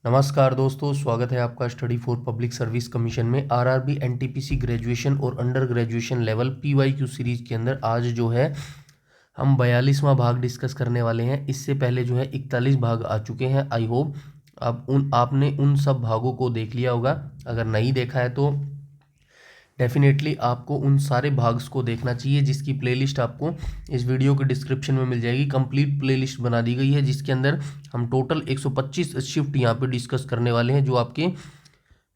नमस्कार दोस्तों, स्वागत है आपका study for public service commission में आरआरबी एनटीपीसी ग्रेजुएशन और under graduation level PYQ series के अंदर आज जो है हम 42वां भाग डिस्कस करने वाले हैं। इससे पहले जो है 41 भाग आ चुके हैं। आई होप आपने उन सब भागों को देख लिया होगा। अगर नहीं देखा है तो डेफिनेटली आपको उन सारे भाग्स को देखना चाहिए, जिसकी प्लेलिस्ट आपको इस वीडियो के डिस्क्रिप्शन में मिल जाएगी। कंप्लीट प्लेलिस्ट बना दी गई है, जिसके अंदर हम टोटल 125 शिफ्ट यहाँ पे डिस्कस करने वाले हैं, जो आपके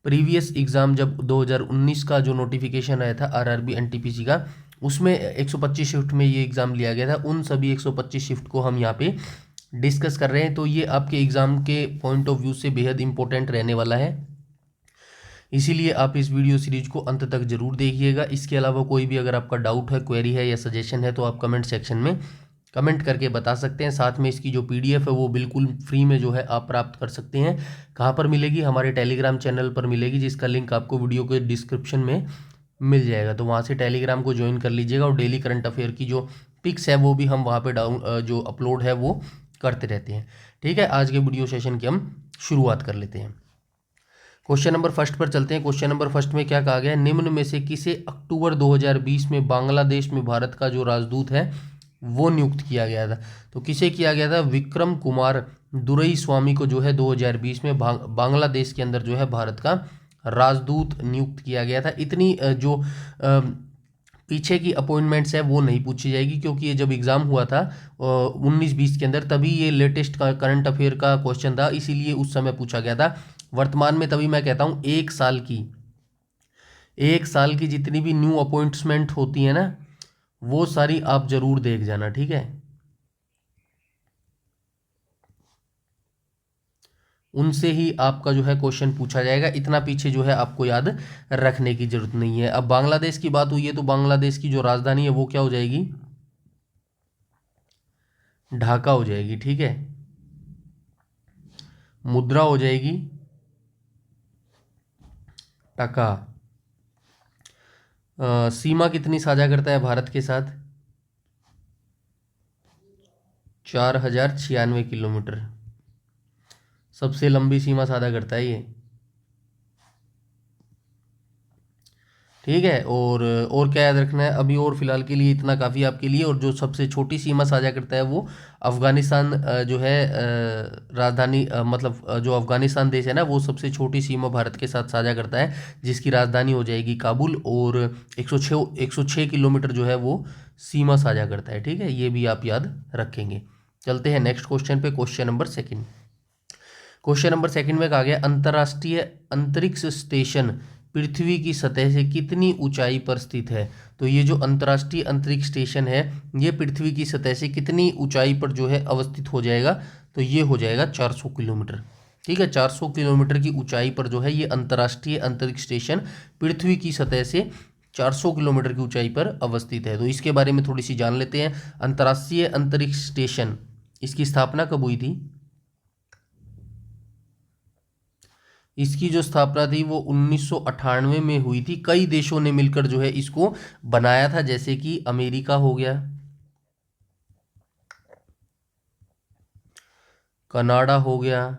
प्रीवियस एग्ज़ाम जब 2019 का जो नोटिफिकेशन आया था आरआरबी एनटीपीसी का, उसमें 125 शिफ्ट में ये एग्ज़ाम लिया गया था। उन सभी 125 शिफ्ट को हम यहाँ पे डिस्कस कर रहे हैं। तो ये आपके एग्ज़ाम के पॉइंट ऑफ व्यू से बेहद इंपॉर्टेंट रहने वाला है, इसीलिए आप इस वीडियो सीरीज को अंत तक जरूर देखिएगा। इसके अलावा कोई भी अगर आपका डाउट है, क्वेरी है या सजेशन है तो आप कमेंट सेक्शन में कमेंट करके बता सकते हैं। साथ में इसकी जो पीडीएफ है वो बिल्कुल फ्री में जो है आप प्राप्त कर सकते हैं। कहाँ पर मिलेगी? हमारे टेलीग्राम चैनल पर मिलेगी, जिसका लिंक आपको वीडियो के डिस्क्रिप्शन में मिल जाएगा। तो वहाँ से टेलीग्राम को ज्वाइन कर लीजिएगा। और डेली करंट अफेयर की जो पिक्स है वो भी हम वहाँ पर जो अपलोड है वो करते रहते हैं। ठीक है, आज के वीडियो सेशन की हम शुरुआत कर लेते हैं। क्वेश्चन नंबर फर्स्ट पर चलते हैं। क्वेश्चन नंबर फर्स्ट में क्या कहा गया है? निम्न में से किसे अक्टूबर 2020 में बांग्लादेश में भारत का जो राजदूत है वो नियुक्त किया गया था? तो किसे किया गया था? विक्रम कुमार दुरई स्वामी को जो है 2020 में बांग्लादेश के अंदर जो है भारत का राजदूत नियुक्त किया गया था। इतनी जो पीछे की अपॉइंटमेंट्स है वो नहीं पूछी जाएगी, क्योंकि ये जब एग्ज़ाम हुआ था 19-20 के अंदर, तभी ये लेटेस्ट करंट अफेयर का क्वेश्चन था, इसीलिए उस समय पूछा गया था। वर्तमान में तभी मैं कहता हूँ एक साल की जितनी भी न्यू अपॉइंटमेंट होती है ना, वो सारी आप जरूर देख जाना। ठीक है, उनसे ही आपका जो है क्वेश्चन पूछा जाएगा। इतना पीछे जो है आपको याद रखने की जरूरत नहीं है। अब बांग्लादेश की बात हुई है तो बांग्लादेश की जो राजधानी है वो क्या हो जाएगी? ढाका हो जाएगी। ठीक है, मुद्रा हो जाएगी टका। सीमा कितनी साझा करता है भारत के साथ? 4096 किलोमीटर सबसे लंबी सीमा साझा करता है ये। ठीक है, और क्या याद रखना है अभी? और फिलहाल के लिए इतना काफ़ी आपके लिए। और जो सबसे छोटी सीमा साझा करता है वो अफगानिस्तान जो है राजधानी मतलब जो अफगानिस्तान देश है ना, वो सबसे छोटी सीमा भारत के साथ साझा करता है, जिसकी राजधानी हो जाएगी काबुल। और 106 किलोमीटर जो है वो सीमा साझा करता है। ठीक है, ये भी आप याद रखेंगे। चलते हैं नेक्स्ट क्वेश्चन पे। Question number second. Question number second में कहा गया अंतर्राष्ट्रीय अंतरिक्ष स्टेशन पृथ्वी की सतह से कितनी ऊंचाई पर स्थित है? तो ये जो अंतर्राष्ट्रीय अंतरिक्ष स्टेशन है ये पृथ्वी की सतह से कितनी ऊंचाई पर जो है अवस्थित हो जाएगा? तो ये हो जाएगा 400 किलोमीटर। ठीक है, 400 किलोमीटर की ऊंचाई पर जो है ये अंतर्राष्ट्रीय अंतरिक्ष स्टेशन पृथ्वी की सतह से 400 किलोमीटर की ऊंचाई पर अवस्थित है। तो इसके बारे में थोड़ी सी जान लेते हैं। अंतर्राष्ट्रीय अंतरिक्ष स्टेशन, इसकी स्थापना कब हुई थी? इसकी जो स्थापना थी वो 1998 में हुई थी। कई देशों ने मिलकर जो है इसको बनाया था, जैसे कि अमेरिका हो गया, कनाडा हो गया,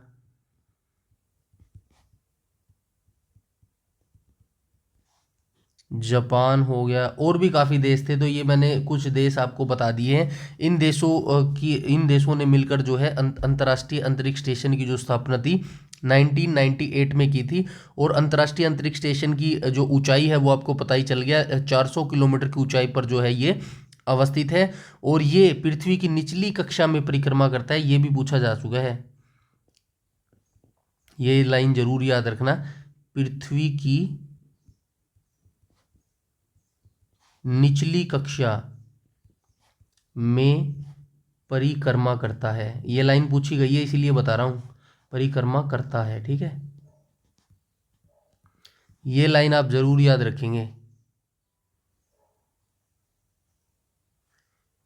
जापान हो गया, और भी काफ़ी देश थे। तो ये मैंने कुछ देश आपको बता दिए हैं। इन देशों ने मिलकर जो है अंतर्राष्ट्रीय अंतरिक्ष स्टेशन की जो स्थापना थी 1998 में की थी। और अंतर्राष्ट्रीय अंतरिक्ष स्टेशन की जो ऊंचाई है वो आपको पता ही चल गया, 400 किलोमीटर की ऊंचाई पर जो है ये अवस्थित है। और ये पृथ्वी की निचली कक्षा में परिक्रमा करता है, ये भी पूछा जा चुका है। ये लाइन जरूर याद रखना, पृथ्वी की निचली कक्षा में परिक्रमा करता है। ये लाइन पूछी गई है इसीलिए बता रहा हूं, परिक्रमा करता है। ठीक है, ये लाइन आप जरूर याद रखेंगे।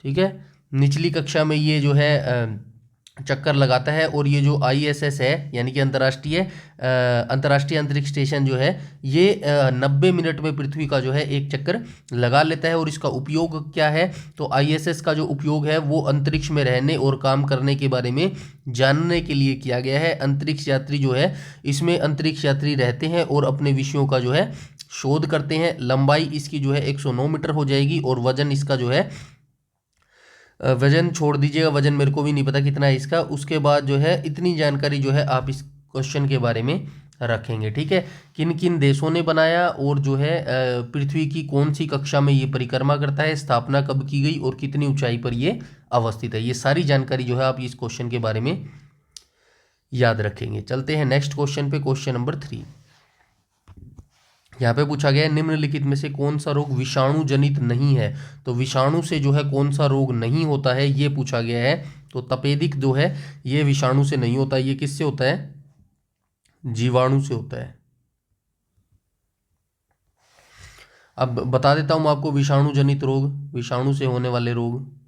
ठीक है, निचली कक्षा में ये जो है चक्कर लगाता है। और ये जो ISS है यानी कि अंतर्राष्ट्रीय अंतरिक्ष स्टेशन जो है ये 90 मिनट में पृथ्वी का जो है एक चक्कर लगा लेता है। और इसका उपयोग क्या है, तो ISS का जो उपयोग है वो अंतरिक्ष में रहने और काम करने के बारे में जानने के लिए किया गया है। अंतरिक्ष यात्री जो है, इसमें अंतरिक्ष यात्री रहते हैं और अपने विषयों का जो है शोध करते हैं। लंबाई इसकी जो है 109 मीटर हो जाएगी। और वजन इसका जो है, वजन छोड़ दीजिएगा, वजन मेरे को भी नहीं पता कितना है इसका। उसके बाद जो है इतनी जानकारी जो है आप इस क्वेश्चन के बारे में रखेंगे। ठीक है, किन किन देशों ने बनाया और जो है पृथ्वी की कौन सी कक्षा में ये परिक्रमा करता है, स्थापना कब की गई और कितनी ऊंचाई पर ये अवस्थित है, ये सारी जानकारी जो है आप इस क्वेश्चन के बारे में याद रखेंगे। चलते हैं नेक्स्ट क्वेश्चन पे, क्वेश्चन नंबर 3। यहाँ पे पूछा गया है निम्नलिखित में से कौन सा रोग विषाणु जनित नहीं है। तो विषाणु से जो है कौन सा रोग नहीं होता है ये पूछा गया है। तो तपेदिक जो है ये विषाणु से नहीं होता, ये किससे होता है, जीवाणु से होता है। अब बता देता हूं आपको विषाणु जनित रोग, विषाणु से होने वाले रोग।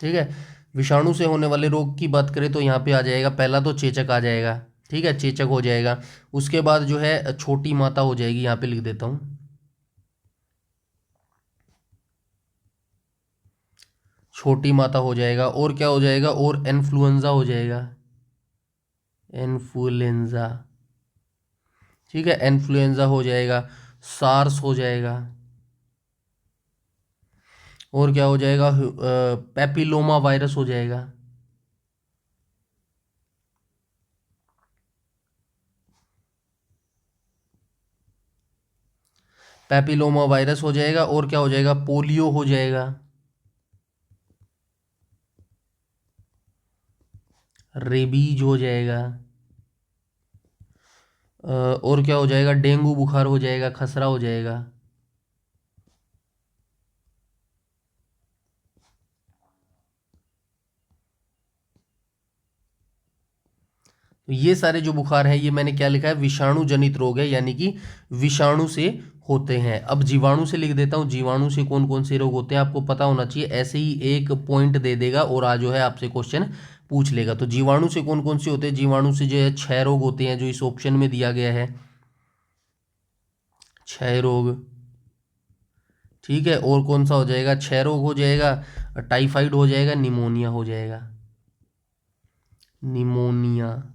ठीक है, विषाणु से होने वाले रोग की बात करें तो यहाँ पे आ जाएगा, पहला तो चेचक आ जाएगा। ठीक है, चेचक हो जाएगा। उसके बाद जो है छोटी माता हो जाएगी, यहाँ पे लिख देता हूँ, छोटी माता हो जाएगा। और क्या हो जाएगा, और इन्फ्लुएंजा हो जाएगा, इन्फ्लुएंजा। ठीक है, इन्फ्लुएंजा हो जाएगा, सार्स हो जाएगा। और क्या हो जाएगा, पैपिलोमा वायरस हो जाएगा। पैपिलोमा वायरस हो जाएगा। और क्या हो जाएगा, पोलियो हो जाएगा, रेबीज हो जाएगा। और क्या हो जाएगा, डेंगू बुखार हो जाएगा, खसरा हो जाएगा। तो ये सारे जो बुखार हैं ये मैंने क्या लिखा है, विषाणु जनित रोग है, यानी कि विषाणु से होते हैं। अब जीवाणु से लिख देता हूँ, जीवाणु से कौन कौन से रोग होते हैं आपको पता होना चाहिए। ऐसे ही एक पॉइंट दे देगा और आज जो है आपसे क्वेश्चन पूछ लेगा। तो जीवाणु से कौन कौन से होते हैं, जीवाणु से जो है 6 रोग होते हैं जो इस ऑप्शन में दिया गया है, 6 रोग। ठीक है, और कौन सा हो जाएगा, 6 रोग हो जाएगा, टाइफाइड हो जाएगा, निमोनिया हो जाएगा, निमोनिया,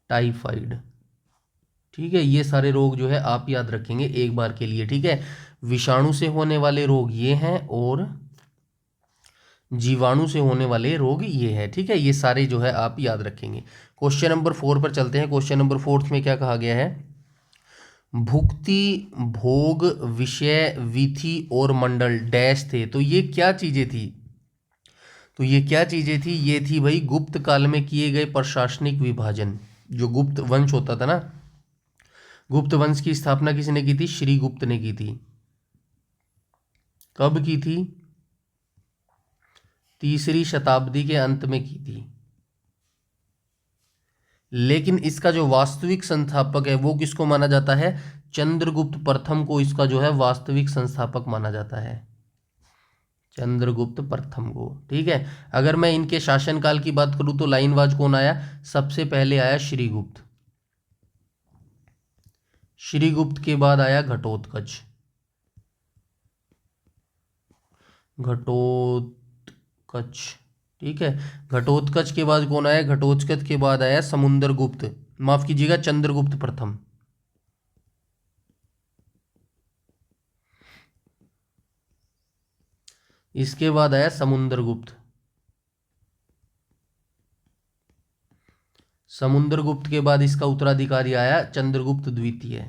टाइफाइड। ठीक है, ये सारे रोग जो है आप याद रखेंगे एक बार के लिए। ठीक है, विषाणु से होने वाले रोग ये हैं और जीवाणु से होने वाले रोग ये है। ठीक है, ये सारे जो है आप याद रखेंगे। क्वेश्चन नंबर 4 पर चलते हैं। क्वेश्चन नंबर 4 में क्या कहा गया है, भुक्ति, भोग, विषय, विधि और मंडल डैश थे। तो ये क्या चीजें थी, तो ये क्या चीजें थी, ये थी भाई गुप्त काल में किए गए प्रशासनिक विभाजन। जो गुप्त वंश होता था ना, गुप्त वंश की स्थापना किसने की थी, श्रीगुप्त ने की थी। कब की थी, 3री शताब्दी के अंत में की थी। लेकिन इसका जो वास्तविक संस्थापक है वो किसको माना जाता है, चंद्रगुप्त प्रथम को इसका जो है वास्तविक संस्थापक माना जाता है, चंद्रगुप्त प्रथम को। ठीक है, अगर मैं इनके शासनकाल की बात करूं तो लाइनवाज कौन आया, सबसे पहले आया श्रीगुप्त, श्रीगुप्त के बाद आया घटोत्कच, घटोत्कच। ठीक है, घटोत्कच के बाद कौन आया, घटोत्कच के बाद आया समुद्रगुप्त, माफ कीजिएगा चंद्रगुप्त प्रथम। इसके बाद आया समुद्रगुप्त, समुद्रगुप्त के बाद इसका उत्तराधिकारी आया चंद्रगुप्त द्वितीय।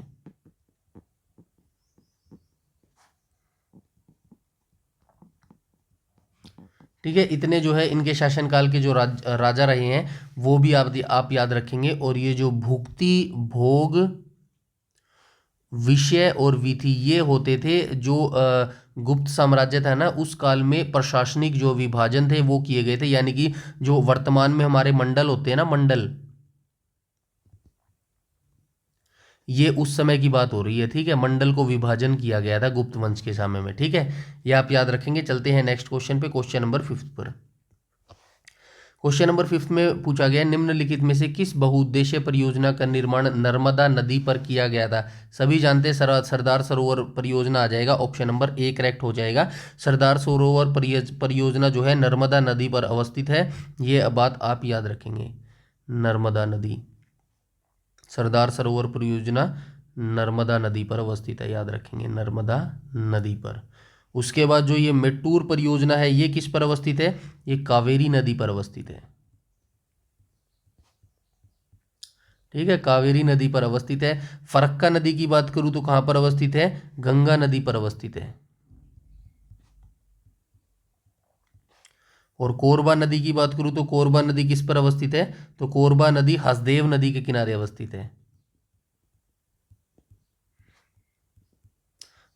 ठीक है, इतने जो है इनके शासनकाल के जो राजा रहे हैं वो भी आप याद रखेंगे। और ये जो भुक्ति, भोग, विषय और विधि ये होते थे जो गुप्त साम्राज्य था ना उस काल में प्रशासनिक जो विभाजन थे वो किए गए थे। यानी कि जो वर्तमान में हमारे मंडल होते हैं ना, मंडल, ये उस समय की बात हो रही है, ठीक है। मंडल को विभाजन किया गया था गुप्त वंश के समय में, ठीक है। ये आप याद रखेंगे। चलते हैं नेक्स्ट क्वेश्चन पे, क्वेश्चन नंबर 5 पर। क्वेश्चन नंबर 5 में पूछा गया, निम्नलिखित में से किस बहुउद्देशीय परियोजना का निर्माण नर्मदा नदी पर किया गया था। सभी जानते हैं सरदार सरोवर परियोजना आ जाएगा, ऑप्शन नंबर ए करेक्ट हो जाएगा। सरदार सरोवर परियोजना जो है नर्मदा नदी पर अवस्थित है, ये बात आप याद रखेंगे। नर्मदा नदी, सरदार सरोवर परियोजना नर्मदा नदी पर अवस्थित है, याद रखेंगे, नर्मदा नदी पर। उसके बाद जो ये मेट्टूर परियोजना है, ये किस पर अवस्थित है, ये कावेरी नदी पर अवस्थित है, ठीक है, कावेरी नदी पर अवस्थित है। फरक्का नदी की बात करूं तो कहां पर अवस्थित है, गंगा नदी पर अवस्थित है। और कोरबा नदी की बात करूं तो कोरबा नदी किस पर अवस्थित है, तो कोरबा नदी हसदेव नदी के किनारे अवस्थित है।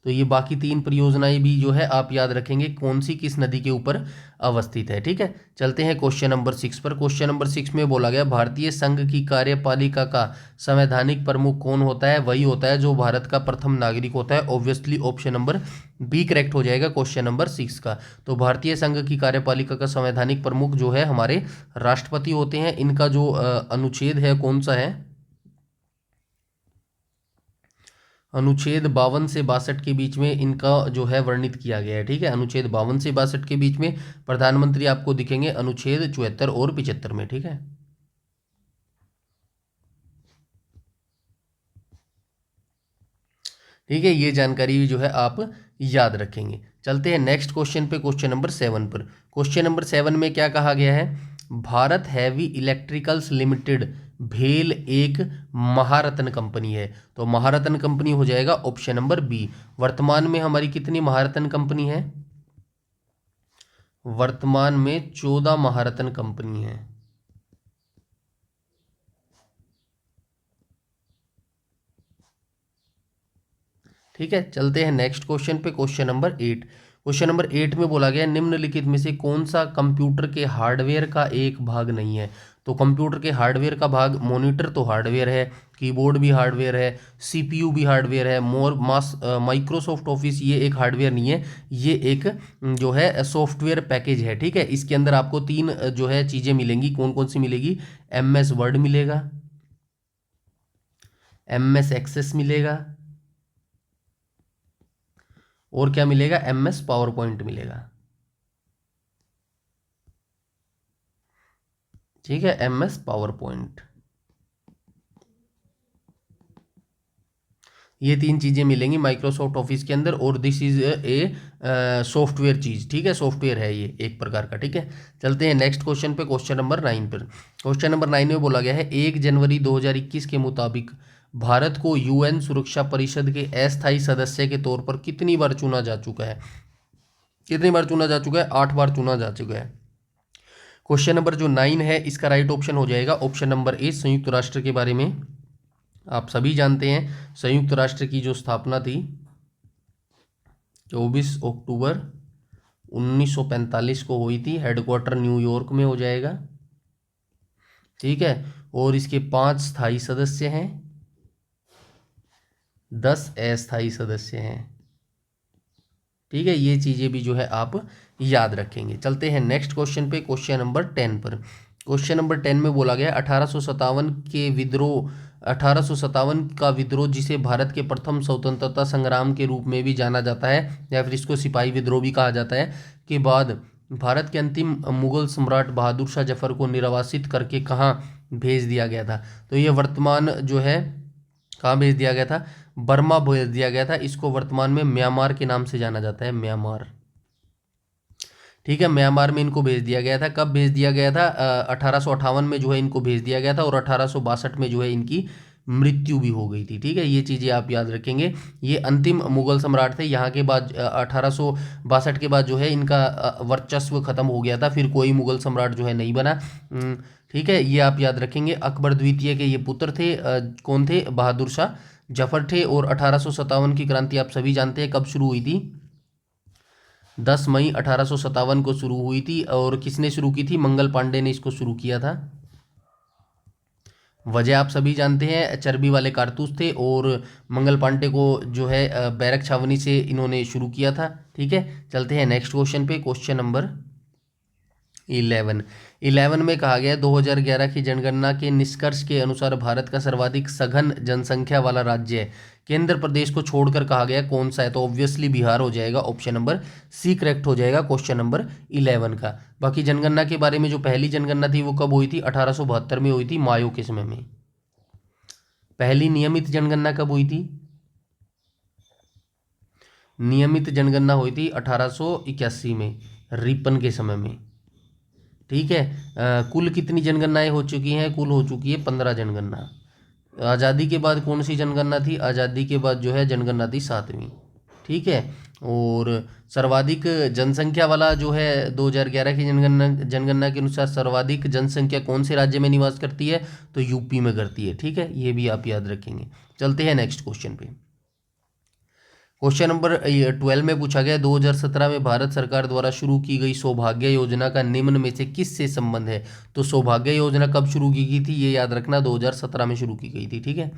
तो ये बाकी तीन परियोजनाएं भी जो है आप याद रखेंगे कौन सी किस नदी के ऊपर अवस्थित है, ठीक है। चलते हैं क्वेश्चन नंबर 6 पर। क्वेश्चन नंबर 6 में बोला गया, भारतीय संघ की कार्यपालिका का संवैधानिक प्रमुख कौन होता है। वही होता है जो भारत का प्रथम नागरिक होता है। Obviously option number B correct हो जाएगा क्वेश्चन नंबर 6 का। तो भारतीय संघ की कार्यपालिका का संवैधानिक प्रमुख जो है हमारे राष्ट्रपति होते हैं। इनका जो अनुच्छेद है कौन सा है, अनुच्छेद 52 से 62 के बीच में इनका जो है वर्णित किया गया है, ठीक है। अनुच्छेद 52 से 62 के बीच में प्रधानमंत्री आपको दिखेंगे अनुच्छेद 74 और 75 में, ठीक है। ठीक है, ये जानकारी जो है आप याद रखेंगे। चलते हैं नेक्स्ट क्वेश्चन पे, क्वेश्चन नंबर 7 पर। क्वेश्चन नंबर 7 में क्या कहा गया है, भारत हैवी इलेक्ट्रिकल्स लिमिटेड भेल एक महारत्न कंपनी है। तो महारत्न कंपनी हो जाएगा ऑप्शन नंबर बी। वर्तमान में हमारी कितनी महारत्न कंपनी है, वर्तमान में 14 महारत्न कंपनी है, ठीक है। चलते हैं नेक्स्ट क्वेश्चन पे, क्वेश्चन नंबर 8। क्वेश्चन नंबर 8 में बोला गया, निम्नलिखित में से कौन सा कंप्यूटर के हार्डवेयर का एक भाग नहीं है। तो कंप्यूटर के हार्डवेयर का भाग, मॉनिटर तो हार्डवेयर है, कीबोर्ड भी हार्डवेयर है, सीपीयू भी हार्डवेयर है, माइक्रोसॉफ्ट ऑफिस ये एक हार्डवेयर नहीं है, ये एक जो है सॉफ्टवेयर पैकेज है, ठीक है। इसके अंदर आपको तीन जो है चीज़ें मिलेंगी, कौन कौन सी मिलेगी, MS वर्ड मिलेगा, MS एक्सेस मिलेगा, और क्या मिलेगा, MS पावर पॉइंट मिलेगा, ठीक है, MS पावर पॉइंट। ये तीन चीज़ें मिलेंगी माइक्रोसॉफ्ट ऑफिस के अंदर, और दिस इज ए सॉफ्टवेयर चीज़, ठीक है, सॉफ्टवेयर है ये एक प्रकार का, ठीक है। चलते हैं नेक्स्ट क्वेश्चन पे, क्वेश्चन नंबर 9 पर। क्वेश्चन नंबर 9 में बोला गया है, 1 जनवरी 2021 के मुताबिक भारत को UN सुरक्षा परिषद के अस्थायी सदस्य के तौर पर कितनी बार चुना जा चुका है, कितनी बार चुना जा चुका है, 8 बार चुना जा चुका है। क्वेश्चन नंबर जो 9 है इसका राइट ऑप्शन हो जाएगा ऑप्शन नंबर ए। संयुक्त राष्ट्र के बारे में आप सभी जानते हैं, संयुक्त राष्ट्र की जो स्थापना थी 24 अक्टूबर 1945 को हुई थी, हेडक्वार्टर न्यूयॉर्क में हो जाएगा, ठीक है। और इसके 5 स्थायी सदस्य हैं, 10 अस्थायी सदस्य हैं, ठीक है। ये चीज़ें भी जो है आप याद रखेंगे। चलते हैं नेक्स्ट क्वेश्चन पे, क्वेश्चन नंबर 10 पर। क्वेश्चन नंबर 10 में बोला गया, 1857 के विद्रोह, 1857 का विद्रोह जिसे भारत के प्रथम स्वतंत्रता संग्राम के रूप में भी जाना जाता है, या फिर इसको सिपाही विद्रोह भी कहा जाता है, के बाद भारत के अंतिम मुगल सम्राट बहादुर शाह जफर को निर्वासित करके कहाँ भेज दिया गया था। तो ये वर्तमान जो है कहाँ भेज दिया गया था, बर्मा भेज दिया गया था। इसको वर्तमान में म्यांमार के नाम से जाना जाता है, म्यांमार, ठीक है। म्यांमार में इनको भेज दिया गया था। कब भेज दिया गया था, 1858 में जो है इनको भेज दिया गया था, और 1862 में जो है इनकी मृत्यु भी हो गई थी, ठीक है। ये चीज़ें आप याद रखेंगे। ये अंतिम मुगल सम्राट थे। यहाँ के बाद 1862 के बाद जो है इनका वर्चस्व खत्म हो गया था, फिर कोई मुगल सम्राट जो है नहीं बना, ठीक है। ये आप याद रखेंगे। अकबर द्वितीय के ये पुत्र थे, कौन थे, बहादुर शाह जफर थे। और 1857 की क्रांति आप सभी जानते हैं कब शुरू हुई थी, 10 मई 1857 को शुरू हुई थी। और किसने शुरू की थी, मंगल पांडे ने इसको शुरू किया था, वजह आप सभी जानते हैं, चर्बी वाले कारतूस थे और मंगल पांडे को जो है बैरक छावनी से इन्होंने शुरू किया था। ठीक है, चलते हैं नेक्स्ट क्वेश्चन पे। क्वेश्चन नंबर 11 में कहा गया 2011 की जनगणना के निष्कर्ष के अनुसार भारत का सर्वाधिक सघन जनसंख्या वाला राज्य है केंद्र प्रदेश को छोड़कर कहा गया कौन सा है? तो ऑब्वियसली बिहार हो जाएगा, ऑप्शन नंबर सी करेक्ट हो जाएगा क्वेश्चन नंबर 11 का। बाकी जनगणना के बारे में, जो पहली जनगणना थी वो कब हुई थी? 1872 में हुई थी, मायो के समय में। पहली नियमित जनगणना कब हुई थी? नियमित जनगणना हुई थी 1881 में, रिपन के समय में। ठीक है, कुल कितनी जनगणनाएं हो चुकी हैं? कुल हो चुकी है 15 जनगणना। आज़ादी के बाद कौन सी जनगणना थी? आज़ादी के बाद जो है जनगणना थी 7वीं। ठीक है, और सर्वाधिक जनसंख्या वाला जो है 2011 की जनगणना के अनुसार सर्वाधिक जनसंख्या कौन से राज्य में निवास करती है? तो यूपी में करती है। ठीक है, ये भी आप याद रखेंगे। चलते हैं नेक्स्ट क्वेश्चन पे। क्वेश्चन नंबर 12 में पूछा गया 2017 में भारत सरकार द्वारा शुरू की गई सौभाग्य योजना का निम्न में से किस से संबंध है? तो सौभाग्य योजना कब शुरू की गई थी? ये याद रखना, 2017 में शुरू की गई थी। ठीक है,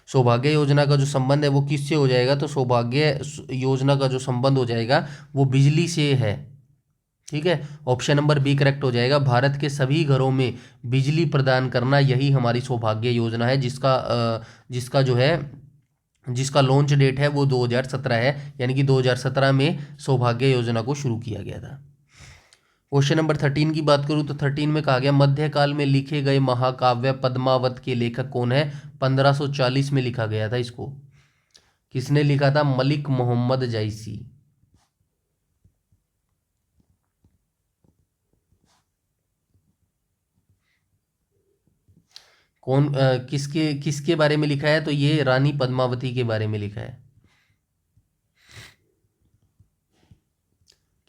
सौभाग्य योजना का जो संबंध है वो किससे हो जाएगा? तो सौभाग्य योजना का जो संबंध हो जाएगा वो बिजली से है। ठीक है, ऑप्शन नंबर बी करेक्ट हो जाएगा। भारत के सभी घरों में बिजली प्रदान करना, यही हमारी सौभाग्य योजना है, जिसका लॉन्च डेट है वो 2017 है, यानी कि 2017 में सौभाग्य योजना को शुरू किया गया था। क्वेश्चन नंबर 13 की बात करूं तो 13 में कहा गया मध्यकाल में लिखे गए महाकाव्य पद्मावत के लेखक कौन है? 1540 में लिखा गया था इसको। किसने लिखा था? मलिक मोहम्मद जायसी। कौन किसके किसके बारे में लिखा है? तो ये रानी पद्मावती के बारे में लिखा है।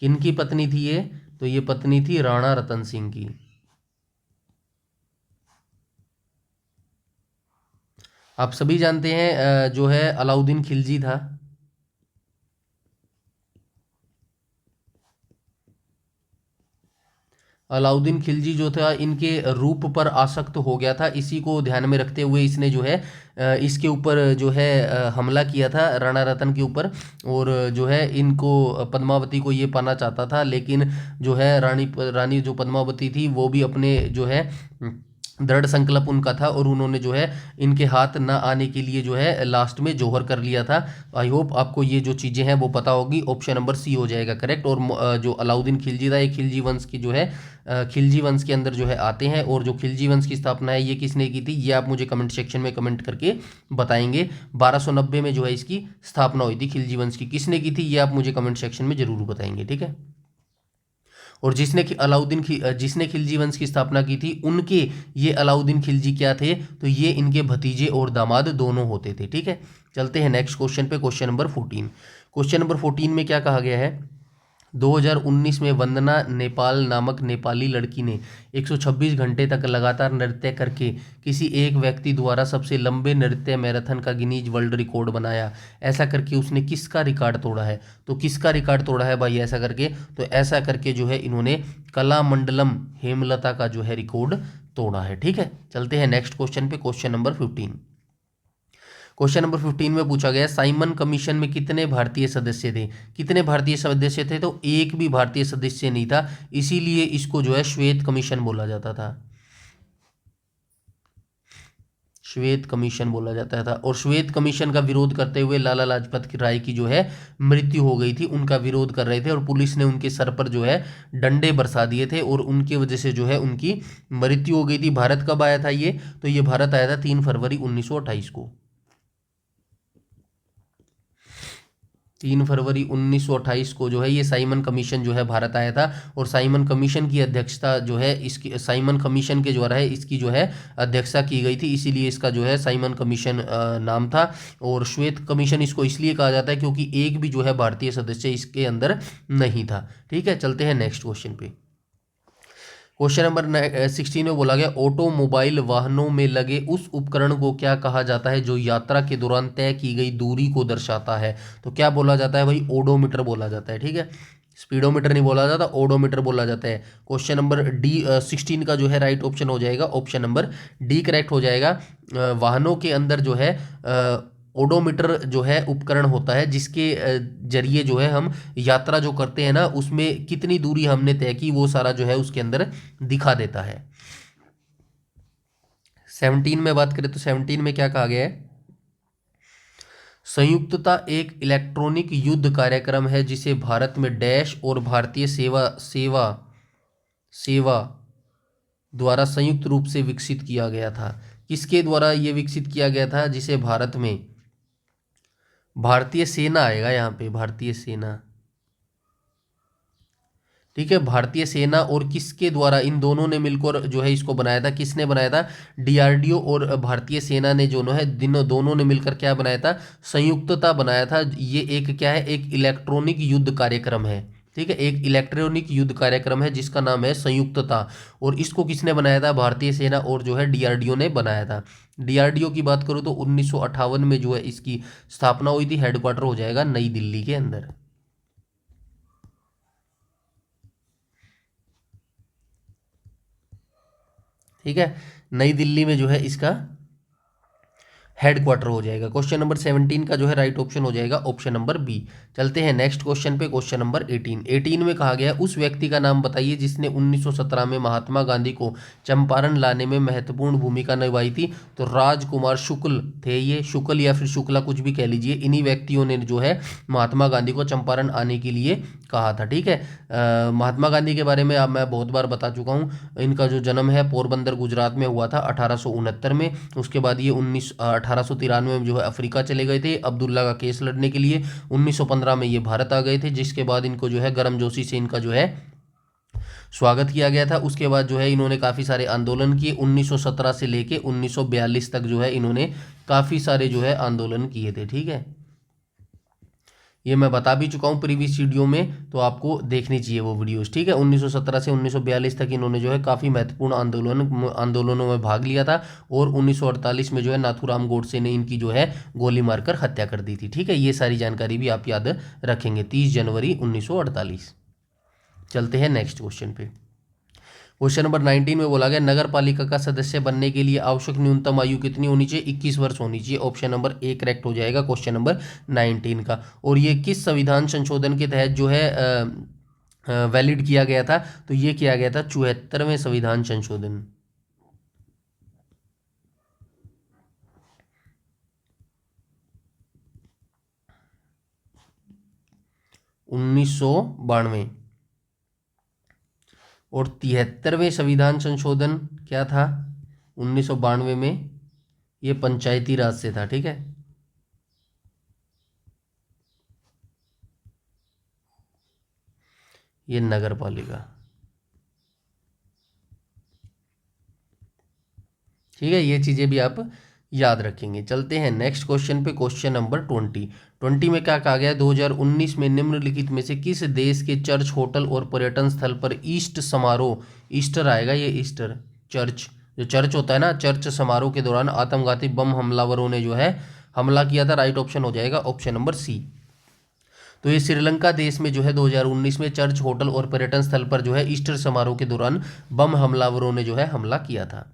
किनकी पत्नी थी ये? तो ये पत्नी थी राणा रतन सिंह की। आप सभी जानते हैं जो है अलाउद्दीन खिलजी था। अलाउद्दीन खिलजी जो था इनके रूप पर आसक्त हो गया था, इसी को ध्यान में रखते हुए इसने जो है इसके ऊपर जो है हमला किया था राणा रतन के ऊपर, और जो है इनको पद्मावती को ये पाना चाहता था, लेकिन जो है रानी जो पद्मावती थी वो भी अपने जो है दृढ़ संकल्प उनका था, और उन्होंने जो है इनके हाथ ना आने के लिए जो है लास्ट में जोहर कर लिया था। आई होप आपको ये जो चीज़ें हैं वो पता होगी। ऑप्शन नंबर सी हो जाएगा करेक्ट। और जो अलाउद्दीन खिलजी था, ये खिलजी वंश की जो है खिलजी वंश के अंदर जो है आते हैं, और जो खिलजी वंश की स्थापना है ये किसने की थी? ये आप मुझे कमेंट सेक्शन में कमेंट करके बताएंगे। 1290 में जो है इसकी स्थापना हुई थी खिलजी वंश की। किसने की थी ये आप मुझे कमेंट सेक्शन में जरूर बताएंगे। ठीक है, और जिसने खिलजी वंश की स्थापना की थी उनके ये अलाउद्दीन खिलजी क्या थे? तो ये इनके भतीजे और दामाद दोनों होते थे। ठीक है, चलते हैं नेक्स्ट क्वेश्चन पे। Question number 14। क्वेश्चन नंबर 14 में क्या कहा गया है? 2019 में वंदना नेपाल नामक नेपाली लड़की ने 126 घंटे तक लगातार नृत्य करके किसी एक व्यक्ति द्वारा सबसे लंबे नृत्य मैराथन का गिनीज वर्ल्ड रिकॉर्ड बनाया। ऐसा करके उसने किसका रिकॉर्ड तोड़ा है? तो किसका रिकॉर्ड तोड़ा है भाई ऐसा करके? तो ऐसा करके जो है इन्होंने कलामंडलम हेमलता का जो है रिकॉर्ड तोड़ा है। ठीक है, चलते हैं नेक्स्ट क्वेश्चन पे। Question number 15। क्वेश्चन नंबर 15 में पूछा गया साइमन कमीशन में कितने भारतीय सदस्य थे? कितने भारतीय सदस्य थे? तो एक भी भारतीय सदस्य नहीं था, इसीलिए इसको जो है श्वेत कमीशन बोला जाता था। श्वेत कमीशन बोला जाता था। और श्वेत कमीशन का विरोध करते हुए लाला लाजपत राय की जो है मृत्यु हो गई थी। उनका विरोध कर रहे थे और पुलिस ने उनके सर पर जो है डंडे बरसा दिए थे, और उनकी वजह से जो है उनकी मृत्यु हो गई थी। भारत कब आया था ये? तो ये भारत आया था 3 फरवरी 1928 को। 3 फरवरी 1928 को जो है ये साइमन कमीशन जो है भारत आया था, और साइमन कमीशन की अध्यक्षता जो है इसकी साइमन कमीशन के द्वारा है इसकी जो है अध्यक्षता की गई थी, इसीलिए इसका जो है साइमन कमीशन नाम था। और श्वेत कमीशन इसको इसलिए कहा जाता है क्योंकि एक भी जो है भारतीय सदस्य इसके अंदर नहीं था। ठीक है, चलते हैं नेक्स्ट क्वेश्चन पे। क्वेश्चन नंबर 16 में बोला गया ऑटोमोबाइल वाहनों में लगे उस उपकरण को क्या कहा जाता है जो यात्रा के दौरान तय की गई दूरी को दर्शाता है? तो क्या बोला जाता है भाई? ओडोमीटर बोला जाता है। ठीक है, स्पीडोमीटर नहीं बोला जाता, ओडोमीटर बोला जाता है। क्वेश्चन नंबर डी 16 का जो है राइट ऑप्शन हो जाएगा ऑप्शन नंबर डी करेक्ट हो जाएगा। वाहनों के अंदर जो है ओडोमीटर जो है उपकरण होता है, जिसके जरिए जो है हम यात्रा जो करते हैं ना, उसमें कितनी दूरी हमने तय की वो सारा जो है उसके अंदर दिखा देता है। 17 में बात करें तो 17 में क्या कहा गया है? संयुक्तता एक इलेक्ट्रॉनिक युद्ध कार्यक्रम है जिसे भारत में डैश और भारतीय सेवा सेवा सेवा द्वारा संयुक्त रूप से विकसित किया गया था। किसके द्वारा ये विकसित किया गया था? जिसे भारत में भारतीय सेना आएगा यहाँ पे, भारतीय सेना, ठीक है, भारतीय सेना और किसके द्वारा, इन दोनों ने मिलकर जो है इसको बनाया था। किसने बनाया था? डीआरडीओ और भारतीय सेना ने जो है दोनों ने मिलकर क्या बनाया था? संयुक्तता बनाया था। ये एक क्या है? एक इलेक्ट्रॉनिक युद्ध कार्यक्रम है, ठीक है, एक इलेक्ट्रॉनिक युद्ध कार्यक्रम है जिसका नाम है संयुक्तता। और इसको किसने बनाया था? भारतीय सेना और जो है डीआरडीओ ने बनाया था। डीआरडीओ की बात करूँ तो 1958 में जो है इसकी स्थापना हुई थी। हेडक्वार्टर हो जाएगा नई दिल्ली के अंदर। ठीक है, नई दिल्ली में जो है इसका हेडक्वार्टर हो जाएगा। क्वेश्चन नंबर 17 का जो है राइट ऑप्शन हो जाएगा ऑप्शन नंबर बी। चलते हैं नेक्स्ट क्वेश्चन पे, क्वेश्चन नंबर 18 में कहा गया उस व्यक्ति का नाम बताइए जिसने 1917 में महात्मा गांधी को चंपारण लाने में महत्वपूर्ण भूमिका निभाई थी। तो राजकुमार शुक्ल थे ये, शुक्ल या फिर शुक्ला कुछ भी कह लीजिए। इन्हीं व्यक्तियों ने जो है महात्मा गांधी को चंपारण आने के लिए कहा था। ठीक है, महात्मा गांधी के बारे में अब मैं बहुत बार बता चुका हूँ। इनका जो जन्म है पोरबंदर गुजरात में हुआ था 1869 में। उसके बाद ये 1893 में जो है अफ्रीका चले गए थे अब्दुल्ला का केस लड़ने के लिए। 1915 में ये भारत आ गए थे, जिसके बाद इनको जो है गर्मजोशी से इनका जो है स्वागत किया गया था। उसके बाद जो है इन्होंने काफ़ी सारे आंदोलन किए। 1917 से लेके 1942 तक जो है इन्होंने काफ़ी सारे जो है आंदोलन किए थे। ठीक है, ये मैं बता भी चुका हूँ प्रीवियस वीडियो में, तो आपको देखनी चाहिए वो वीडियोस। ठीक है, 1917 से 1942 तक इन्होंने जो है काफ़ी महत्वपूर्ण आंदोलनों में भाग लिया था। और 1948 में जो है नाथूराम गोडसे ने इनकी जो है गोली मारकर हत्या कर दी थी। ठीक है, ये सारी जानकारी भी आप याद रखेंगे। 30 जनवरी 1948। चलते हैं नेक्स्ट क्वेश्चन पे। क्वेश्चन नंबर 19 में बोला गया नगर पालिका का सदस्य बनने के लिए आवश्यक न्यूनतम आयु कितनी होनी चाहिए? 21 वर्ष होनी चाहिए। ऑप्शन नंबर ए करेक्ट हो जाएगा क्वेश्चन नंबर 19 का। और ये किस संविधान संशोधन के तहत जो है वैलिड किया गया था? तो ये किया गया था 74वें संविधान संशोधन। 1992। और 73वें संविधान संशोधन क्या था 1992 में? ये पंचायती राज से था। ठीक है, ये नगर पालिका। ठीक है, ये चीज़ें भी आप याद रखेंगे। चलते हैं नेक्स्ट क्वेश्चन पे, क्वेश्चन नंबर 20 में क्या कहा गया? 2019 में निम्नलिखित में से किस देश के चर्च, होटल और पर्यटन स्थल पर ईस्ट समारोह, ईस्टर आएगा ये, ईस्टर चर्च, जो चर्च होता है ना, चर्च समारोह के दौरान आत्मघाती बम हमलावरों ने जो है हमला किया था? राइट ऑप्शन हो जाएगा ऑप्शन नंबर सी। तो ये श्रीलंका देश में जो है 2019 में चर्च, होटल और पर्यटन स्थल पर जो है ईस्टर समारोह के दौरान बम हमलावरों ने जो है हमला किया था।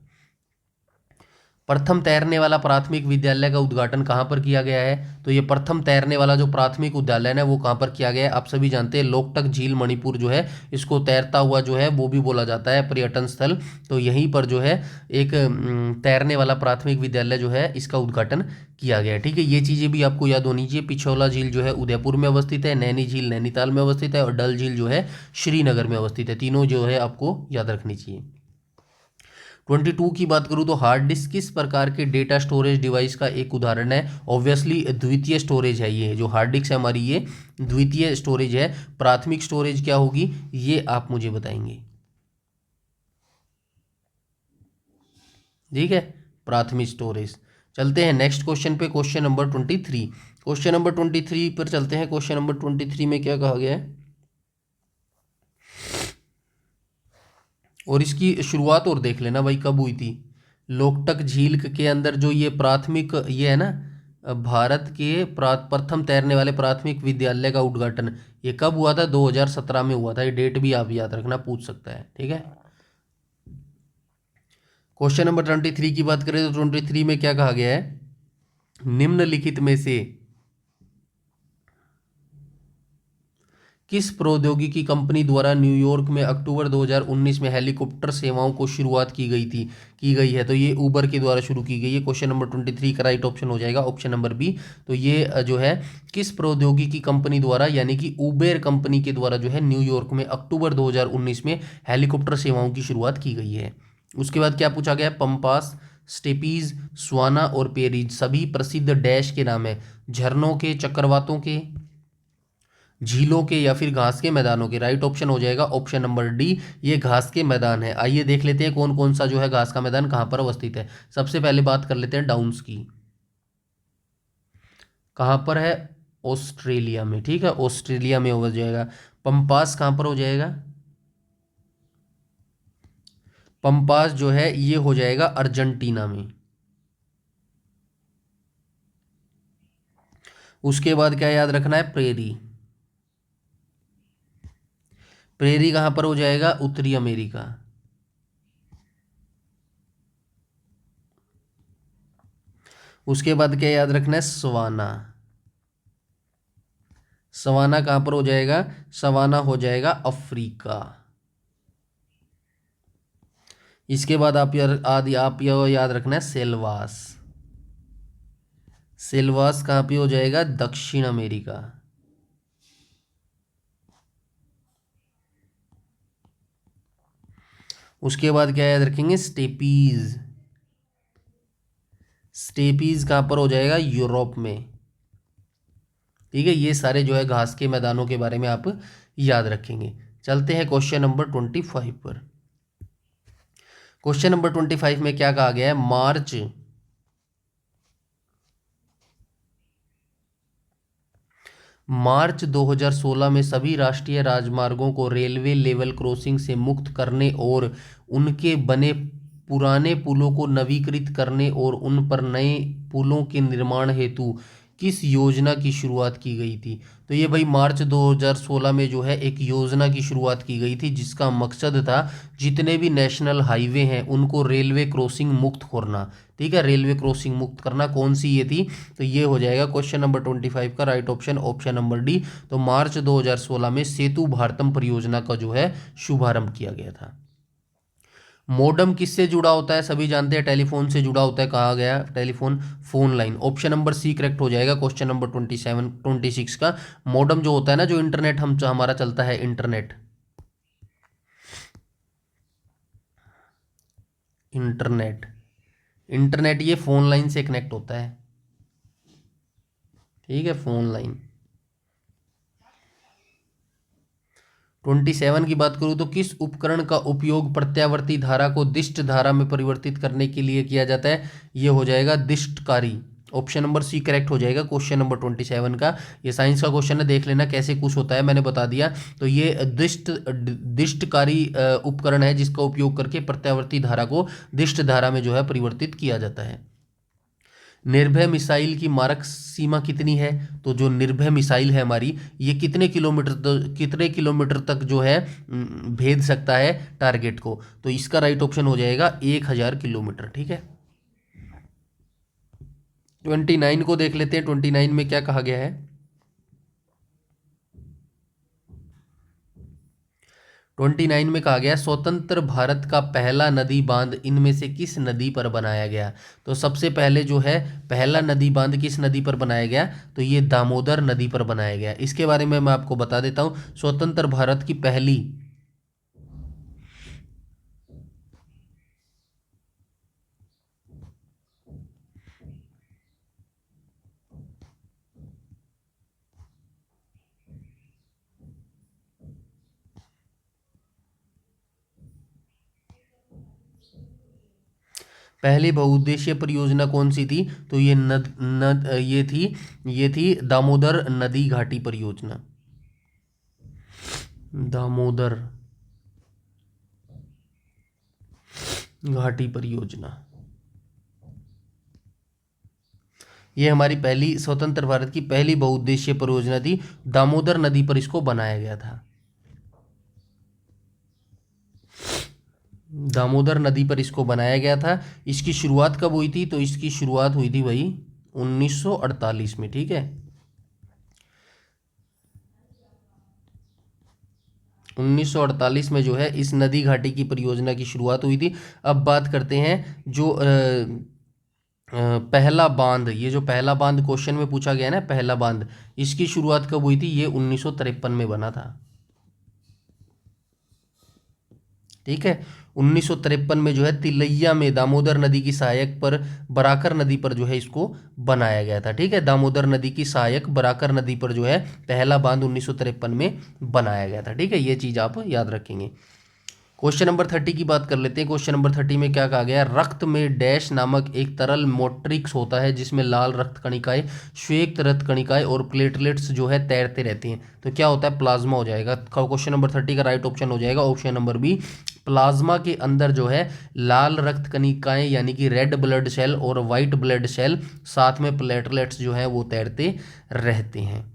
प्रथम तैरने वाला प्राथमिक विद्यालय का उद्घाटन कहाँ पर किया गया है? तो ये प्रथम तैरने वाला जो प्राथमिक विद्यालय है वो कहाँ पर किया गया है? आप सभी जानते हैं लोकटक झील मणिपुर जो है, इसको तैरता हुआ जो है वो भी बोला जाता है पर्यटन स्थल। तो यहीं पर जो है एक तैरने वाला प्राथमिक विद्यालय जो है इसका उद्घाटन किया गया है। ठीक है, ये चीज़ें भी आपको याद होनी चाहिए। पिछोला झील जो है उदयपुर में अवस्थित है, नैनी झील नैनीताल में अवस्थित है, और डल झील जो है श्रीनगर में अवस्थित है। तीनों जो है आपको याद रखनी चाहिए। 22 की बात करूँ तो हार्ड डिस्क किस प्रकार के डेटा स्टोरेज डिवाइस का एक उदाहरण है? ऑब्वियसली द्वितीय स्टोरेज है। ये जो हार्ड डिस्क है हमारी ये द्वितीय स्टोरेज है। प्राथमिक स्टोरेज क्या होगी ये आप मुझे बताएंगे। ठीक है, प्राथमिक स्टोरेज। चलते हैं नेक्स्ट क्वेश्चन पे, क्वेश्चन नंबर 23। क्वेश्चन नंबर 23 पर चलते हैं। क्वेश्चन नंबर 23 में क्या कहा गया है और इसकी शुरुआत और देख लेना भाई कब हुई थी। लोकटक झील के अंदर जो ये प्राथमिक ये है ना, भारत के प्रथम तैरने वाले प्राथमिक विद्यालय का उद्घाटन ये कब हुआ था? 2017 में हुआ था। ये डेट भी आप याद रखना, पूछ सकता है, ठीक है। क्वेश्चन नंबर 23 की बात करें तो 23 में क्या कहा गया है? निम्नलिखित में से किस प्रौद्योगिकी कंपनी द्वारा न्यूयॉर्क में अक्टूबर 2019 में हेलीकॉप्टर सेवाओं को शुरुआत की गई है? तो ये उबर के द्वारा शुरू की गई है। क्वेश्चन नंबर 23 का राइट ऑप्शन हो जाएगा ऑप्शन नंबर बी। तो ये जो है किस प्रौद्योगिकी कंपनी द्वारा, यानी कि उबेर कंपनी के द्वारा जो है न्यूयॉर्क में अक्टूबर 2019 में हेलीकॉप्टर सेवाओं की शुरुआत की गई है। उसके बाद क्या पूछा गया? पंपास, स्टेपीज, स्वाना और पेरिज सभी प्रसिद्ध डैश के नाम है? झरनों के, चक्रवातों के, झीलों के, या फिर घास के मैदानों के? राइट ऑप्शन हो जाएगा ऑप्शन नंबर डी, ये घास के मैदान है। आइए देख लेते हैं कौन कौन सा जो है घास का मैदान कहाँ पर अवस्थित है। सबसे पहले बात कर लेते हैं डाउन्स की। कहाँ पर है? ऑस्ट्रेलिया में, ठीक है, ऑस्ट्रेलिया में हो जाएगा। पंपास कहाँ पर हो जाएगा? पंपास जो है ये हो जाएगा अर्जेंटीना में। उसके बाद क्या याद रखना है? प्रेरी। प्रेरी कहाँ पर हो जाएगा? उत्तरी अमेरिका। उसके बाद क्या याद रखना है? सवाना। सवाना कहाँ पर हो जाएगा? सवाना हो जाएगा अफ्रीका। इसके बाद आप याद रखना है सेल्वास। सेल्वास कहाँ पे हो जाएगा? दक्षिण अमेरिका। उसके बाद क्या याद रखेंगे? स्टेपीज। स्टेपीज कहाँ पर हो जाएगा? यूरोप में। ठीक है, ये सारे जो है घास के मैदानों के बारे में आप याद रखेंगे। चलते हैं क्वेश्चन नंबर 25 पर। क्वेश्चन नंबर 25 में क्या कहा गया है? मार्च 2016 में सभी राष्ट्रीय राजमार्गों को रेलवे लेवल क्रॉसिंग से मुक्त करने और उनके बने पुराने पुलों को नवीकृत करने और उन पर नए पुलों के निर्माण हेतु किस योजना की शुरुआत की गई थी? तो ये भाई मार्च 2016 में जो है एक योजना की शुरुआत की गई थी, जिसका मकसद था जितने भी नेशनल हाईवे हैं उनको रेलवे क्रॉसिंग मुक्त करना। ठीक है, रेलवे क्रॉसिंग मुक्त करना। कौन सी ये थी? तो ये हो जाएगा क्वेश्चन नंबर 25 का right option option number D. तो मार्च 2016 में सेतु भारतम परियोजना का जो है शुभारंभ किया गया था। मोडम किससे जुड़ा होता है? सभी जानते हैं टेलीफोन से जुड़ा होता है। कहा गया telephone phone line. Option number C correct हो जाएगा क्वेश्चन नंबर 26 का। मोडम जो होता है ना, जो इंटरनेट हमारा चलता है, इंटरनेट इंटरनेट इंटरनेट ये फोन लाइन से कनेक्ट होता है। ठीक है, फोन लाइन। 27 की बात करूँ तो किस उपकरण का उपयोग प्रत्यावर्ती धारा को दिष्ट धारा में परिवर्तित करने के लिए किया जाता है? ये हो जाएगा दिष्टकारी। ऑप्शन नंबर सी करेक्ट हो जाएगा क्वेश्चन नंबर 27 का। ये साइंस का क्वेश्चन है, देख लेना कैसे कुछ होता है, मैंने बता दिया। तो ये दिष्टकारी उपकरण है जिसका उपयोग करके प्रत्यावर्ती धारा को दिष्ट धारा में जो है परिवर्तित किया जाता है। निर्भय मिसाइल की मारक सीमा कितनी है? तो जो निर्भय मिसाइल है हमारी, ये कितने किलोमीटर तक जो है भेद सकता है टारगेट को? तो इसका राइट ऑप्शन हो जाएगा 1000 किलोमीटर। ठीक है, 29 को देख लेते हैं। 29 में क्या कहा गया है? 29 में कहा गया स्वतंत्र भारत का पहला नदी बांध इनमें से किस नदी पर बनाया गया? तो सबसे पहले जो है पहला नदी बांध किस नदी पर बनाया गया? तो ये दामोदर नदी पर बनाया गया। इसके बारे में मैं आपको बता देता हूँ। स्वतंत्र भारत की पहली बहुउद्देशीय परियोजना कौन सी थी? तो ये ये थी दामोदर नदी घाटी परियोजना। दामोदर घाटी परियोजना। ये हमारी पहली स्वतंत्र भारत की पहली बहुउद्देशीय परियोजना थी। दामोदर नदी पर इसको बनाया गया था। दामोदर नदी पर इसको बनाया गया था। इसकी शुरुआत कब हुई थी? तो इसकी शुरुआत हुई थी भाई 1948 में। ठीक है, 1948 में जो है इस नदी घाटी की परियोजना की शुरुआत हुई थी। अब बात करते हैं जो पहला बांध, ये जो पहला बांध क्वेश्चन में पूछा गया है ना, पहला बांध, इसकी शुरुआत कब हुई थी? ये 1953 में बना था। ठीक है, 1953 में जो है तिलैया में दामोदर नदी की सहायक पर बराकर नदी पर जो है इसको बनाया गया था। ठीक है, दामोदर नदी की सहायक बराकर नदी पर जो है पहला बांध 1953 में बनाया गया था। ठीक है, ये चीज़ आप याद रखेंगे। क्वेश्चन नंबर 30 की बात कर लेते हैं। क्वेश्चन नंबर 30 में क्या कहा गया? रक्त में डैश नामक एक तरल मोट्रिक्स होता है जिसमें लाल रक्त कणिकाएं, श्वेत रक्त कणिकाएं और प्लेटलेट्स जो है तैरते रहते हैं। तो क्या होता है? प्लाज्मा हो जाएगा। क्वेश्चन नंबर 30 का राइट ऑप्शन हो जाएगा ऑप्शन नंबर बी। प्लाज्मा के अंदर जो है लाल रक्त कणिकाएं यानी कि रेड ब्लड सेल और वाइट ब्लड सेल, साथ में प्लेटलेट्स जो है वो तैरते रहते हैं।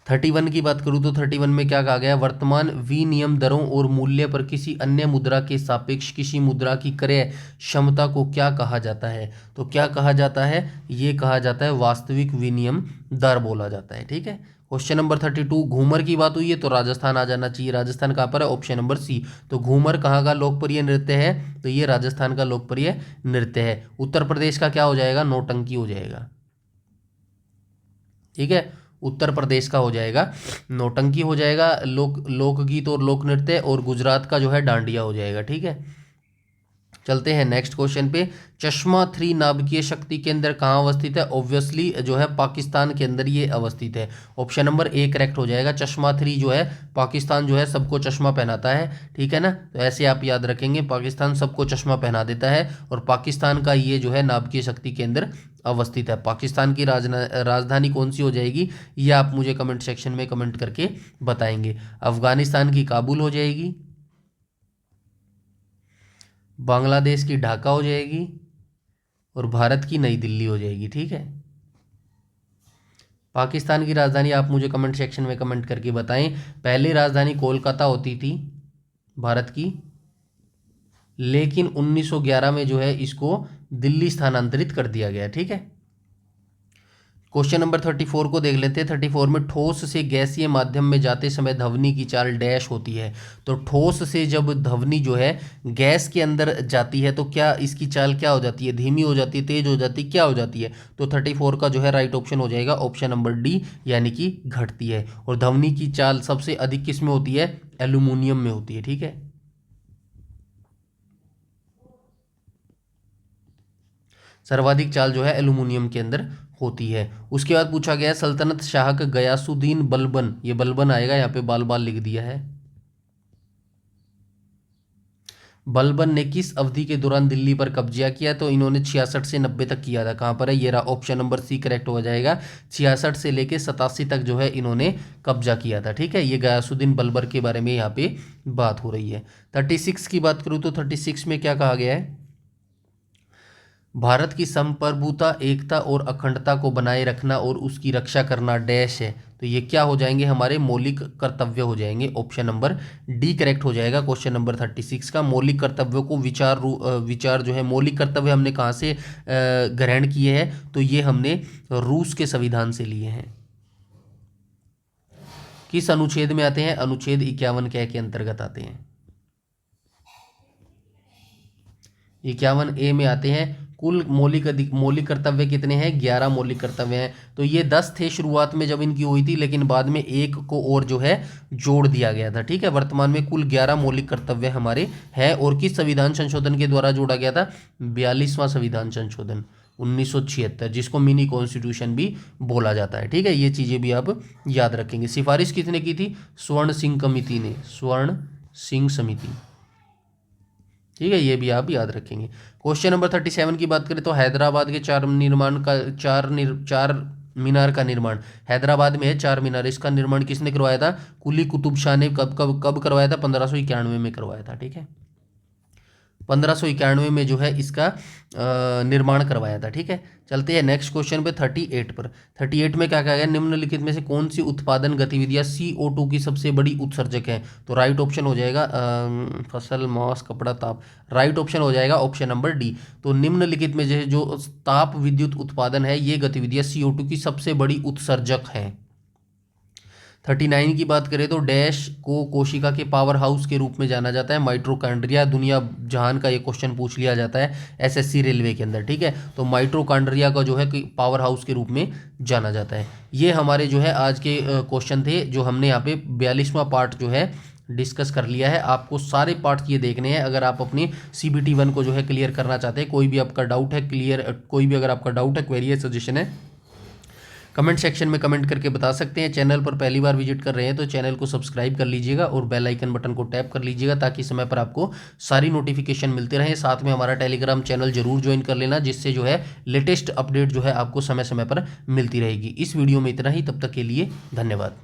31 की बात करूँ तो 31 में क्या कहा गया? वर्तमान विनिमय दरों और मूल्य पर किसी अन्य मुद्रा के सापेक्ष किसी मुद्रा की क्रय क्षमता को क्या कहा जाता है? तो क्या कहा जाता है? ये कहा जाता है वास्तविक विनिमय दर बोला जाता है। ठीक है, क्वेश्चन नंबर 32, घूमर की बात हुई है तो राजस्थान आ जाना चाहिए। राजस्थान कहाँ पर है? Option number C. तो घूमर कहाँ का लोकप्रिय नृत्य है? तो ये राजस्थान का लोकप्रिय नृत्य है। उत्तर प्रदेश का क्या हो जाएगा? नौटंकी हो जाएगा। ठीक है, उत्तर प्रदेश का हो जाएगा नौटंकी हो जाएगा, लोकगीत और लोक नृत्य, और गुजरात का जो है डांडिया हो जाएगा। ठीक है, चलते हैं नेक्स्ट क्वेश्चन पे। चश्मा 3 नाभिकीय शक्ति केंद्र कहाँ अवस्थित है? ऑब्वियसली जो है पाकिस्तान के अंदर ये अवस्थित है। ऑप्शन नंबर ए करेक्ट हो जाएगा। चश्मा 3 जो है पाकिस्तान जो है सबको चश्मा पहनाता है। ठीक है ना, तो ऐसे आप याद रखेंगे, पाकिस्तान सबको चश्मा पहना देता है और पाकिस्तान का ये जो है नाभिकीय शक्ति केंद्र अवस्थित है। पाकिस्तान की राजधानी कौन सी हो जाएगी? ये आप मुझे कमेंट सेक्शन में कमेंट करके बताएंगे। अफगानिस्तान की काबुल हो जाएगी, बांग्लादेश की ढाका हो जाएगी और भारत की नई दिल्ली हो जाएगी। ठीक है, पाकिस्तान की राजधानी आप मुझे कमेंट सेक्शन में कमेंट करके बताएं। पहली राजधानी कोलकाता होती थी भारत की, लेकिन 1911 में जो है इसको दिल्ली स्थानांतरित कर दिया गया। ठीक है, क्वेश्चन नंबर 34 को देख लेते हैं। 34 में ठोस से गैसीय माध्यम में जाते समय ध्वनि की चाल डैश होती है। तो ठोस से जब ध्वनि जो है गैस के अंदर जाती है तो क्या इसकी चाल क्या हो जाती है? धीमी हो जाती है, तेज हो जाती है, क्या हो जाती है? तो 34 का जो है राइट ऑप्शन हो जाएगा ऑप्शन नंबर डी, यानी कि घटती है। और ध्वनि की चाल सबसे अधिक किस में होती है? एल्यूमिनियम में होती है। ठीक है, सर्वाधिक चाल जो है एल्यूमिनियम के अंदर होती है। उसके बाद पूछा गया सल्तनत शाह का गयासुद्दीन बलबन, ये बलबन आएगा यहाँ पे, बाल बाल लिख दिया है। बलबन ने किस अवधि के दौरान दिल्ली पर कब्जा किया? तो इन्होंने 66 से 90 तक किया था। कहाँ पर है? ये रहा ऑप्शन नंबर सी करेक्ट हो जाएगा। 66 से लेके 87 तक जो है इन्होंने कब्जा किया था। ठीक है, ये गयासुद्दीन बलबर के बारे में यहाँ पे बात हो रही है। 36 की बात करूँ तो 36 में क्या कहा गया है? भारत की संप्रभुता, एकता और अखंडता को बनाए रखना और उसकी रक्षा करना डैश है। तो ये क्या हो जाएंगे? हमारे मौलिक कर्तव्य हो जाएंगे। ऑप्शन नंबर डी करेक्ट हो जाएगा। क्वेश्चन नंबर 36 का मौलिक कर्तव्यों को विचार जो है मौलिक कर्तव्य हमने कहाँ से ग्रहण किए हैं? तो ये हमने रूस के संविधान से लिए हैं। किस अनुच्छेद में आते हैं? अनुच्छेद 51 के अंतर्गत आते हैं। 51 ए में आते हैं। कुल मौलिक कर्तव्य कितने हैं? 11 मौलिक कर्तव्य हैं। तो ये 10 थे शुरुआत में जब इनकी हुई थी, लेकिन बाद में एक को और जो है जोड़ दिया गया था। ठीक है, वर्तमान में कुल 11 मौलिक कर्तव्य हमारे हैं। और किस संविधान संशोधन के द्वारा जोड़ा गया था? 42वां संविधान संशोधन 1976, जिसको मिनी कॉन्स्टिट्यूशन भी बोला जाता है। ठीक है, ये चीज़ें भी आप याद रखेंगे। सिफारिश किसने की थी? स्वर्ण सिंह कमेटी ने, स्वर्ण सिंह समिति। ठीक है, ये भी आप याद रखेंगे। क्वेश्चन नंबर 37 की बात करें तो हैदराबाद के चार मीनार का निर्माण हैदराबाद में है। चार मीनार, इसका निर्माण किसने करवाया था? कुली कुतुब शाह ने। कब करवाया था? 1591 में करवाया था। ठीक है, 1591 में जो है इसका निर्माण करवाया था। ठीक है, चलते हैं नेक्स्ट क्वेश्चन पे 38 पर। 38 में क्या कहा गया, निम्नलिखित में से कौन सी उत्पादन गतिविधियां CO2 की सबसे बड़ी उत्सर्जक है। तो राइट ऑप्शन हो जाएगा फसल, मांस, कपड़ा, ताप। राइट ऑप्शन हो जाएगा ऑप्शन नंबर डी। तो निम्नलिखित में जो ताप विद्युत उत्पादन है, ये गतिविधियां CO2 की सबसे बड़ी उत्सर्जक हैं। 39 की बात करें तो डैश को कोशिका के पावर हाउस के रूप में जाना जाता है, माइट्रोकांड्रिया। दुनिया जहान का ये क्वेश्चन पूछ लिया जाता है SSC रेलवे के अंदर। ठीक है, तो माइट्रोकांड्रिया का जो है पावर हाउस के रूप में जाना जाता है। ये हमारे जो है आज के क्वेश्चन थे, जो हमने यहाँ पे 42वां पार्ट जो है डिस्कस कर लिया है। आपको सारे पार्ट ये देखने हैं अगर आप अपनी CBT 1 को जो है क्लियर करना चाहते हैं। कोई भी आपका डाउट है कोई भी अगर आपका डाउट है, क्वेरी है, सजेशन है, कमेंट सेक्शन में कमेंट करके बता सकते हैं। चैनल पर पहली बार विजिट कर रहे हैं तो चैनल को सब्सक्राइब कर लीजिएगा और बेल आइकन बटन को टैप कर लीजिएगा, ताकि समय पर आपको सारी नोटिफिकेशन मिलते रहें। साथ में हमारा टेलीग्राम चैनल जरूर ज्वाइन कर लेना, जिससे जो है लेटेस्ट अपडेट जो है आपको समय समय पर मिलती रहेगी। इस वीडियो में इतना ही, तब तक के लिए धन्यवाद।